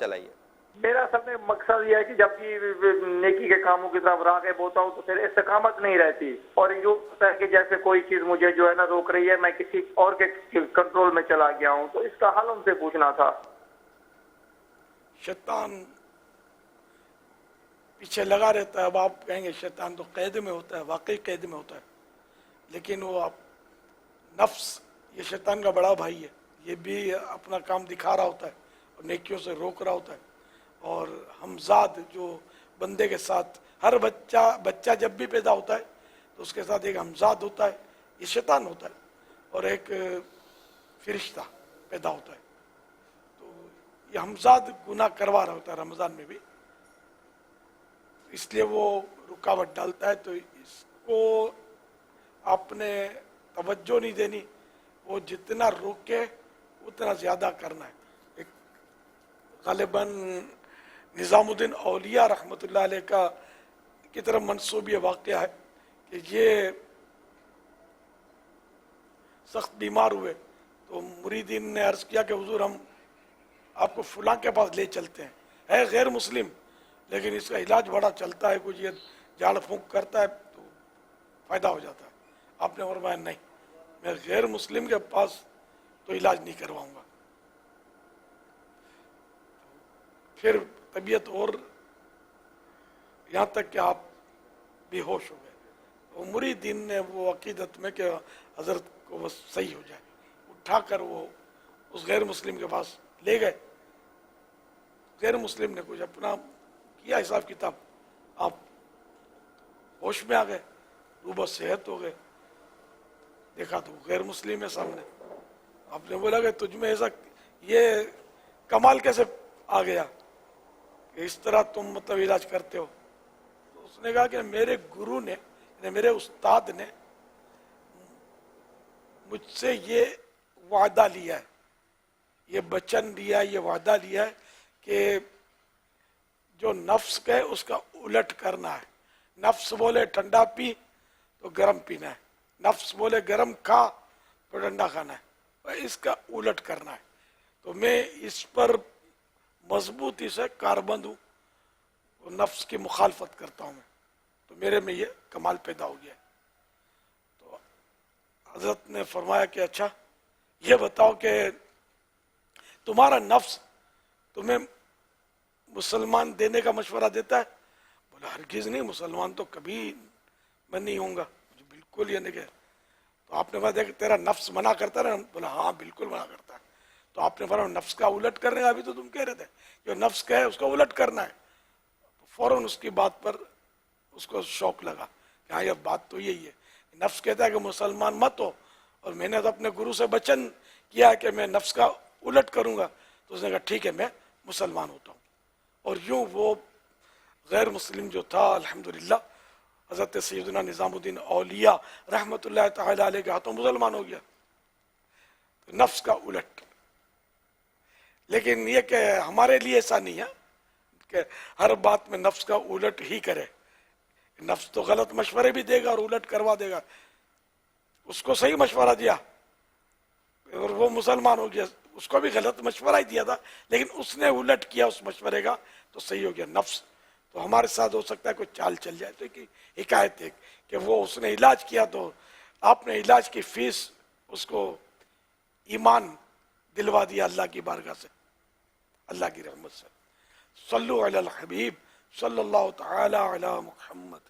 چلائیے۔ میرا اصل میں مقصد یہ ہے کہ جب بھی نیکی کے کاموں کی طرف راغب ہوتا ہوں تو پھر استقامت نہیں رہتی، اور یوں ہوتا ہے کہ جیسے کوئی چیز مجھے جو ہے نا روک رہی ہے، میں کسی اور کے کنٹرول میں چلا گیا ہوں، تو اس کا حل ان سے پوچھنا تھا۔ شیطان پیچھے لگا رہتا ہے۔ اب آپ کہیں گے شیطان تو قید میں ہوتا ہے، واقعی قید میں ہوتا ہے، لیکن وہ نفس یہ شیطان کا بڑا بھائی ہے، یہ بھی اپنا کام دکھا رہا ہوتا ہے اور نیکیوں سے روک رہا ہوتا ہے۔ اور ہمزاد جو بندے کے ساتھ، ہر بچہ جب بھی پیدا ہوتا ہے تو اس کے ساتھ ایک ہمزاد ہوتا ہے، یہ شیطان ہوتا ہے، اور ایک فرشتہ پیدا ہوتا ہے۔ تو یہ ہمزاد گناہ کروا رہا ہوتا ہے رمضان میں بھی، اس لیے وہ رکاوٹ ڈالتا ہے۔ تو اس کو آپ نے توجہ نہیں دینی، وہ جتنا روکے اتنا زیادہ کرنا ہے۔ ایک غالباً نظام الدین اولیاء رحمۃ اللہ علیہ کی طرف منسوب یہ واقعہ ہے کہ یہ سخت بیمار ہوئے تو مریدین نے عرض کیا کہ حضور ہم آپ کو فلاں کے پاس لے چلتے ہیں، ہے غیر مسلم لیکن اس کا علاج بڑا چلتا ہے، کچھ یہ جھاڑ پھونک کرتا ہے تو فائدہ ہو جاتا ہے۔ آپ نے فرمایا نہیں، میں غیر مسلم کے پاس تو علاج نہیں کرواؤں گا۔ پھر طبیعت اور یہاں تک کہ آپ بے ہوش ہو گئے، وہ مریدین نے وہ عقیدت میں کہ حضرت کو بس صحیح ہو جائے، اٹھا کر وہ اس غیر مسلم کے پاس لے گئے۔ غیر مسلم نے کچھ اپنا کیا حساب کتاب، آپ ہوش میں آ گئے، روبہ صحت ہو گئے، دیکھا تو غیر مسلم ہے سامنے۔ آپ نے بولا کہ تجھ میں ایسا یہ کمال کیسے آ گیا کہ اس طرح تم مطلب علاج کرتے ہو؟ تو اس نے کہا کہ میرے گرو نے، میرے استاد نے مجھ سے یہ وعدہ لیا ہے، یہ بچن لیا، یہ وعدہ لیا ہے کہ جو نفس کہے اس کا الٹ کرنا ہے۔ نفس بولے ٹھنڈا پی تو گرم پینا ہے، نفس بولے گرم کھا تو ٹھنڈا کھانا ہے، اس کا الٹ کرنا ہے۔ تو میں اس پر مضبوطی سے کاربند ہوں، نفس کی مخالفت کرتا ہوں میں، تو میرے میں یہ کمال پیدا ہو گیا ہے۔ تو حضرت نے فرمایا کہ اچھا یہ بتاؤ کہ تمہارا نفس تمہیں مسلمان دینے کا مشورہ دیتا ہے؟ بولا ہرگز نہیں، مسلمان تو کبھی میں نہیں ہوں گا، مجھے بالکل یہ نہیں کہ۔ تو آپ نے کہا کہ تیرا نفس منع کرتا ہے؟ بولا ہاں بالکل منع کرتا ہے۔ تو آپ نے فرمایا نفس کا الٹ کرنے کا، ابھی تو تم کہہ رہے تھے جو نفس کہے اس کا الٹ کرنا ہے۔ تو فوراً اس کی بات پر اس کو شوق لگا کہ ہاں یہ بات تو یہی ہے، نفس کہتا ہے کہ مسلمان مت ہو، اور میں نے تو اپنے گرو سے بچن کیا کہ میں نفس کا الٹ کروں گا۔ تو اس نے کہا ٹھیک ہے میں مسلمان ہوتا ہوں، اور یوں وہ غیر مسلم جو تھا الحمدللہ حضرت سیدنا نظام الدین اولیاء رحمۃ اللہ تعالی علیہ کے ہاتھوں مسلمان ہو گیا۔ نفس کا الٹ، لیکن یہ کہ ہمارے لیے ایسا نہیں ہے کہ ہر بات میں نفس کا الٹ ہی کرے۔ نفس تو غلط مشورے بھی دے گا اور الٹ کروا دے گا۔ اس کو صحیح مشورہ دیا اور وہ مسلمان ہو گیا، اس کو بھی غلط مشورہ ہی دیا تھا لیکن اس نے الٹ کیا اس مشورے کا تو صحیح ہو گیا۔ نفس تو ہمارے ساتھ ہو سکتا ہے کوئی چال چل جائے، تو ایک حکایت ہے کہ وہ اس نے علاج کیا تو آپ نے علاج کی فیس اس کو ایمان دلوا دیا اللہ کی بارگاہ سے، اللہ کی رحمت سے۔ صلو علی الحبیب صلی اللہ تعالی علی محمد۔